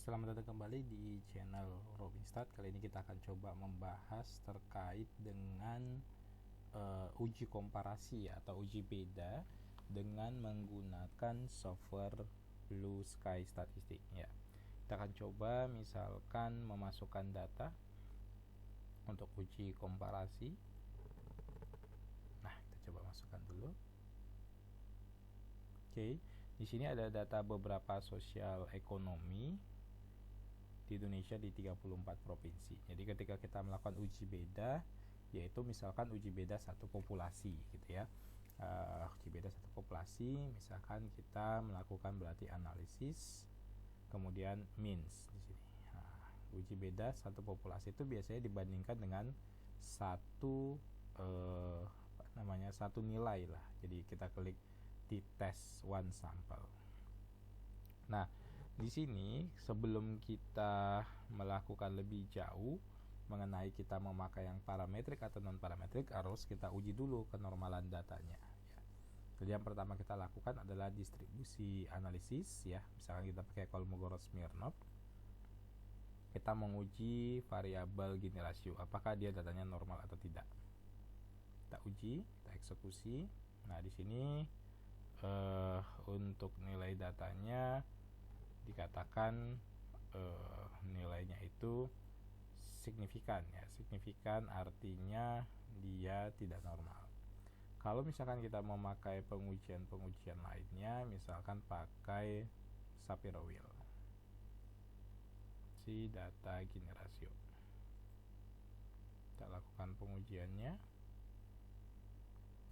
Selamat datang kembali di channel Robinstart. Kali ini kita akan coba membahas terkait dengan uji komparasi atau uji beda dengan menggunakan software Blue Sky Statistik ya. Kita akan coba misalkan memasukkan data untuk uji komparasi. Nah, kita coba masukkan dulu. Oke, di sini ada data beberapa sosial ekonomi di Indonesia di 34 provinsi. Jadi ketika kita melakukan uji beda, yaitu misalkan uji beda satu populasi gitu ya. Uji beda satu populasi, misalkan kita melakukan berarti analisis, kemudian means di sini. Uji beda satu populasi itu biasanya dibandingkan dengan satu satu nilai lah. Jadi kita klik di test one sample. Nah, di sini sebelum kita melakukan lebih jauh mengenai kita memakai yang parametrik atau non parametrik, harus kita uji dulu kenormalan datanya ya. Jadi yang pertama kita lakukan adalah distribusi analisis ya. Misalkan kita pakai Kolmogorov-Smirnov, kita menguji variabel Gini rasio, apakah dia datanya normal atau tidak. Kita uji, kita eksekusi. Nah, di sini untuk nilai datanya dikatakan nilainya itu signifikan ya. Signifikan artinya dia tidak normal. Kalau misalkan kita memakai pengujian lainnya, misalkan pakai Shapiro-Wilk, si data Gini rasio, kita lakukan pengujiannya.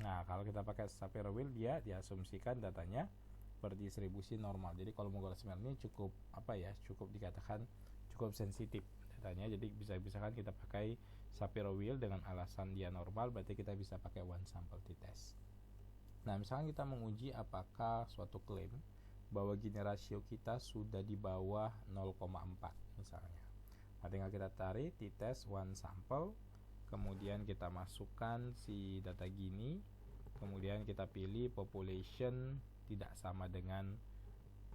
Nah, kalau kita pakai Shapiro-Wilk, dia diasumsikan datanya berdistribusi normal. Jadi kalau Kolmogorov-Smirnov ini cukup cukup dikatakan cukup sensitif datanya. Jadi bisa-bisakan kita pakai Shapiro-Wilk dengan alasan dia normal, berarti kita bisa pakai one sample t-test. Nah, misalkan kita menguji apakah suatu klaim bahwa Gini rasio kita sudah di bawah 0,4 misalnya. Nah, tinggal kita tarik t-test one sample, kemudian kita masukkan si data Gini, kemudian kita pilih population tidak sama dengan,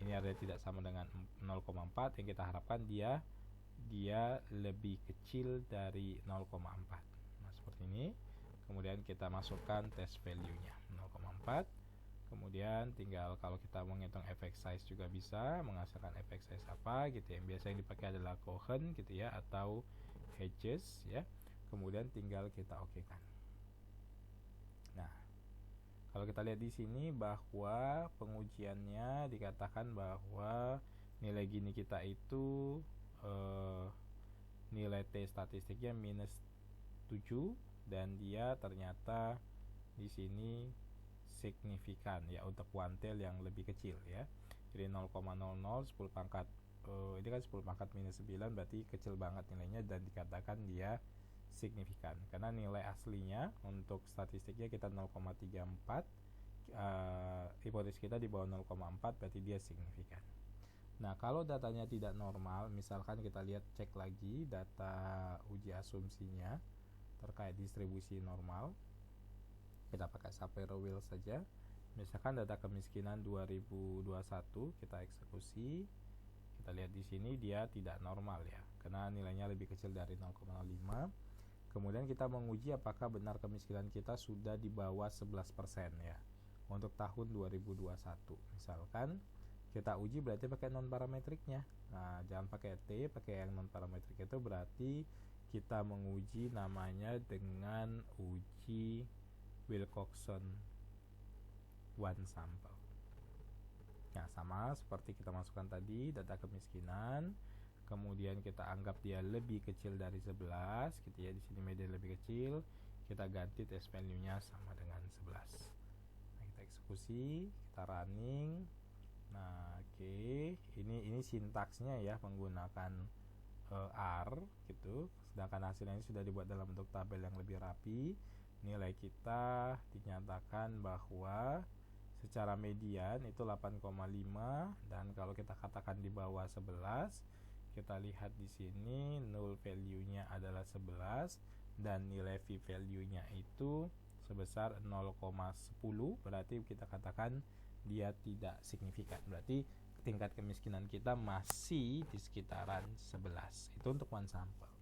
ini ada tidak sama dengan 0,4, yang kita harapkan dia lebih kecil dari 0,4. Nah, seperti ini. Kemudian kita masukkan test value-nya 0,4. Kemudian tinggal kalau kita menghitung effect size juga bisa, menghasilkan effect size apa gitu. Yang biasa yang dipakai adalah Cohen gitu ya, atau Hedges ya. Kemudian tinggal kita okekan. Nah, kalau kita lihat di sini bahwa pengujiannya dikatakan bahwa nilai Gini kita itu nilai T statistiknya -7 dan dia ternyata di sini signifikan ya untuk kuantil yang lebih kecil ya. Jadi 0,00 10 pangkat ini kan 10 pangkat -9, berarti kecil banget nilainya dan dikatakan dia signifikan karena nilai aslinya untuk statistiknya kita 0,34, hipotesis kita di bawah 0,4, berarti dia signifikan. Nah, kalau datanya tidak normal, misalkan kita lihat cek lagi data uji asumsinya terkait distribusi normal, kita pakai Shapiro-Wilk saja. Misalkan data kemiskinan 2021 kita eksekusi, kita lihat di sini dia tidak normal ya, karena nilainya lebih kecil dari 0,05. Kemudian kita menguji apakah benar kemiskinan kita sudah di bawah 11% ya untuk tahun 2021. Misalkan kita uji berarti pakai non parametriknya. Nah, jangan pakai T, pakai yang non parametrik. Itu berarti kita menguji namanya dengan uji Wilcoxon one sample. Nah, sama seperti kita masukkan tadi data kemiskinan, kemudian kita anggap dia lebih kecil dari 11 gitu ya. Di sini median lebih kecil, kita ganti test value-nya sama dengan 11. Nah, kita eksekusi, kita running. Nah, oke. Ini sintaksnya ya, menggunakan R gitu. Sedangkan hasilnya sudah dibuat dalam bentuk tabel yang lebih rapi. Nilai kita dinyatakan bahwa secara median itu 8,5, dan kalau kita katakan di bawah 11, kita lihat di sini null value-nya adalah 11 dan nilai V value-nya itu sebesar 0,10, berarti kita katakan dia tidak signifikan. Berarti tingkat kemiskinan kita masih di sekitaran 11. Itu untuk one sampel.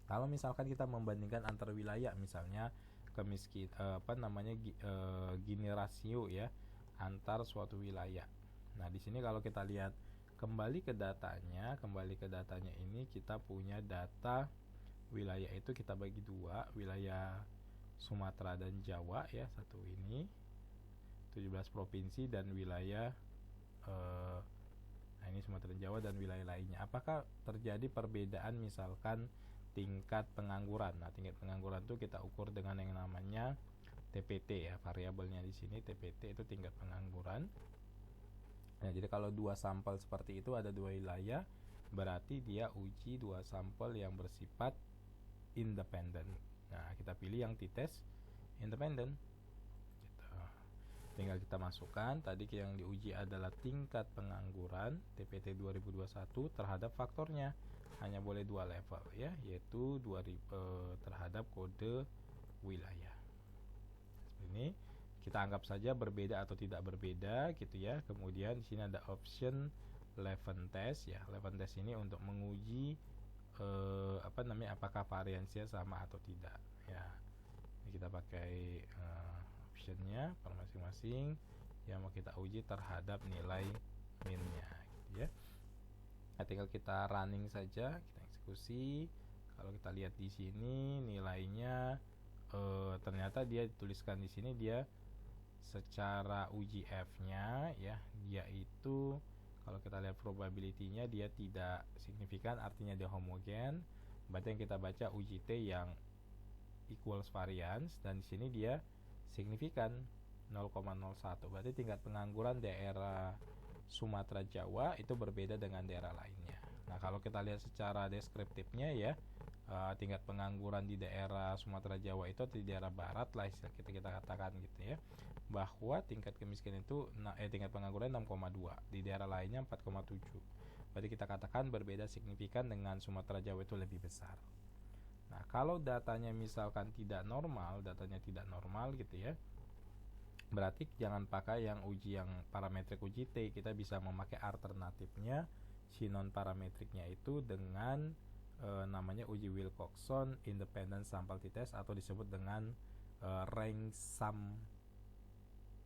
Kalau misalkan kita membandingkan antar wilayah, misalnya Gini rasio ya antar suatu wilayah. Nah, di sini kalau kita lihat kembali ke datanya ini kita punya data wilayah itu kita bagi dua, wilayah Sumatera dan Jawa ya, satu ini 17 provinsi dan wilayah nah ini Sumatera dan Jawa dan wilayah lainnya. Apakah terjadi perbedaan misalkan tingkat pengangguran? Nah, tingkat pengangguran itu kita ukur dengan yang namanya TPT ya, variabelnya di sini TPT itu tingkat pengangguran. Nah, jadi kalau dua sampel seperti itu ada dua wilayah, berarti dia uji dua sampel yang bersifat independen. Nah, kita pilih yang t-test independen. Gitu. Tinggal kita masukkan, tadi yang diuji adalah tingkat pengangguran TPT 2021 terhadap faktornya. Hanya boleh dua level ya, yaitu terhadap kode wilayah. Seperti ini. Kita anggap saja berbeda atau tidak berbeda gitu ya. Kemudian di sini ada option Leven test ya. Leven test ini untuk menguji apakah variansinya sama atau tidak ya. Ini kita pakai optionnya per masing-masing yang mau kita uji terhadap nilai minnya gitu ya. Nah, tinggal kita running saja, kita eksekusi. Kalau kita lihat di sini nilainya ternyata dia dituliskan di sini dia secara uji F-nya ya, dia itu kalau kita lihat probability-nya dia tidak signifikan, artinya dia homogen. Berarti yang kita baca uji T yang equals variance, dan di sini dia signifikan 0,01. Berarti tingkat pengangguran daerah Sumatera Jawa itu berbeda dengan daerah lainnya. Nah, kalau kita lihat secara deskriptifnya ya, tingkat pengangguran di daerah Sumatera Jawa itu di daerah barat lah kita katakan gitu ya, bahwa tingkat kemiskinan itu tingkat pengangguran 6,2, di daerah lainnya 4,7. Berarti kita katakan berbeda signifikan dengan Sumatera Jawa itu lebih besar. Nah, kalau datanya misalkan tidak normal gitu ya, berarti jangan pakai yang uji yang parametrik uji T. Kita bisa memakai alternatifnya si non parametriknya itu dengan namanya uji Wilcoxon Independent Sample T-Test atau disebut dengan rank sum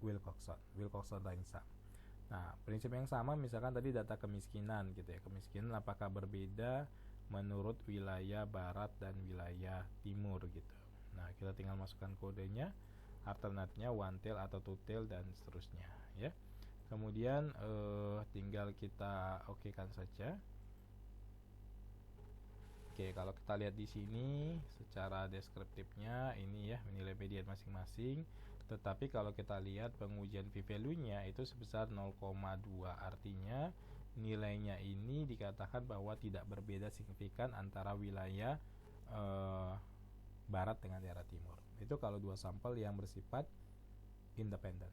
Wilcoxon rank sum. Nah, prinsip yang sama misalkan tadi data kemiskinan gitu ya. Kemiskinan apakah berbeda menurut wilayah barat dan wilayah timur gitu. Nah, kita tinggal masukkan kodenya, alternatnya one tail atau two tail dan seterusnya ya. Kemudian tinggal kita okekan saja. Oke, kalau kita lihat di sini secara deskriptifnya ini ya nilai median masing-masing. Tetapi kalau kita lihat pengujian p-value-nya itu sebesar 0,2, artinya nilainya ini dikatakan bahwa tidak berbeda signifikan antara wilayah barat dengan daerah timur. Itu kalau dua sampel yang bersifat independen.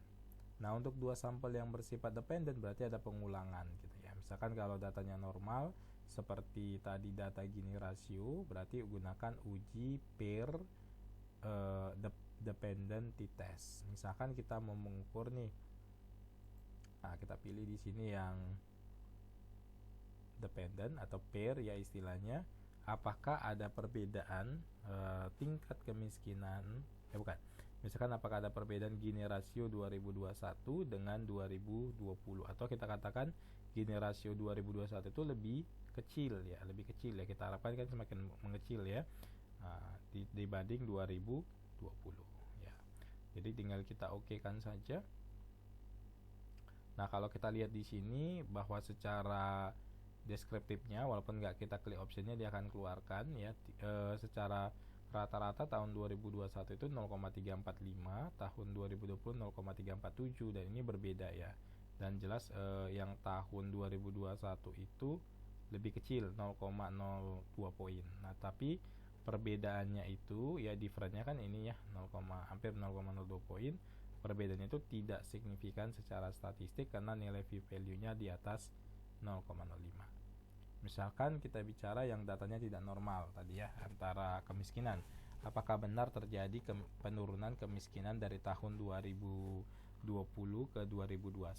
Nah, untuk dua sampel yang bersifat dependen berarti ada pengulangan gitu ya. Misalkan kalau datanya normal seperti tadi data Gini rasio, berarti gunakan uji pair dependent t-test. Misalkan kita mau mengukur nih, nah kita pilih di sini yang dependent atau pair ya istilahnya, apakah ada perbedaan tingkat kemiskinan misalkan apakah ada perbedaan Gini rasio 2021 dengan 2020, atau kita katakan Gini rasio 2021 itu lebih kecil ya, kita harapkan kan semakin mengecil ya dibanding 2020 ya. Jadi tinggal kita okekan saja. Nah, kalau kita lihat di sini bahwa secara deskriptifnya walaupun nggak kita klik optionnya dia akan keluarkan ya, secara rata-rata tahun 2021 itu 0,345, tahun 2020 0,347, dan ini berbeda ya. Dan jelas yang tahun 2021 itu lebih kecil 0,02 poin. Nah, tapi perbedaannya itu ya differentnya kan ini ya hampir 0,02 poin. Perbedaannya itu tidak signifikan secara statistik karena nilai p-value-nya di atas 0,05. Misalkan kita bicara yang datanya tidak normal tadi ya, antara kemiskinan. Apakah benar terjadi penurunan kemiskinan dari tahun 2018 ke 2021.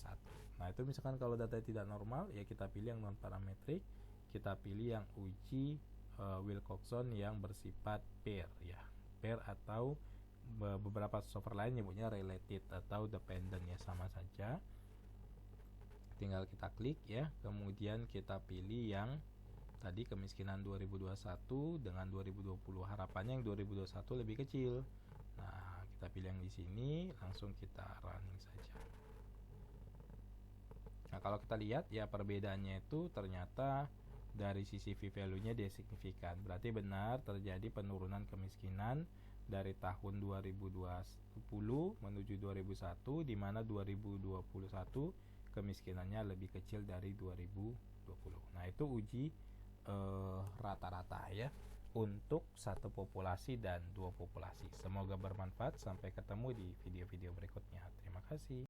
Nah, itu misalkan kalau data tidak normal, ya kita pilih yang non parametrik, kita pilih yang uji Wilcoxon yang bersifat pair ya. Pair atau beberapa software lain nyebutnya related atau dependent ya, sama saja. Tinggal kita klik ya, kemudian kita pilih yang tadi kemiskinan 2021 dengan 2020. Harapannya yang 2021 lebih kecil. Nah, kita pilih yang di sini, langsung kita running saja. Nah, kalau kita lihat ya perbedaannya itu ternyata dari sisi v-value-nya dia signifikan. Berarti benar terjadi penurunan kemiskinan dari tahun 2020 menuju 2001, di mana 2021 kemiskinannya lebih kecil dari 2020. Nah, itu uji rata-rata ya untuk satu populasi dan dua populasi. Semoga bermanfaat. Sampai ketemu di video-video berikutnya. Terima kasih.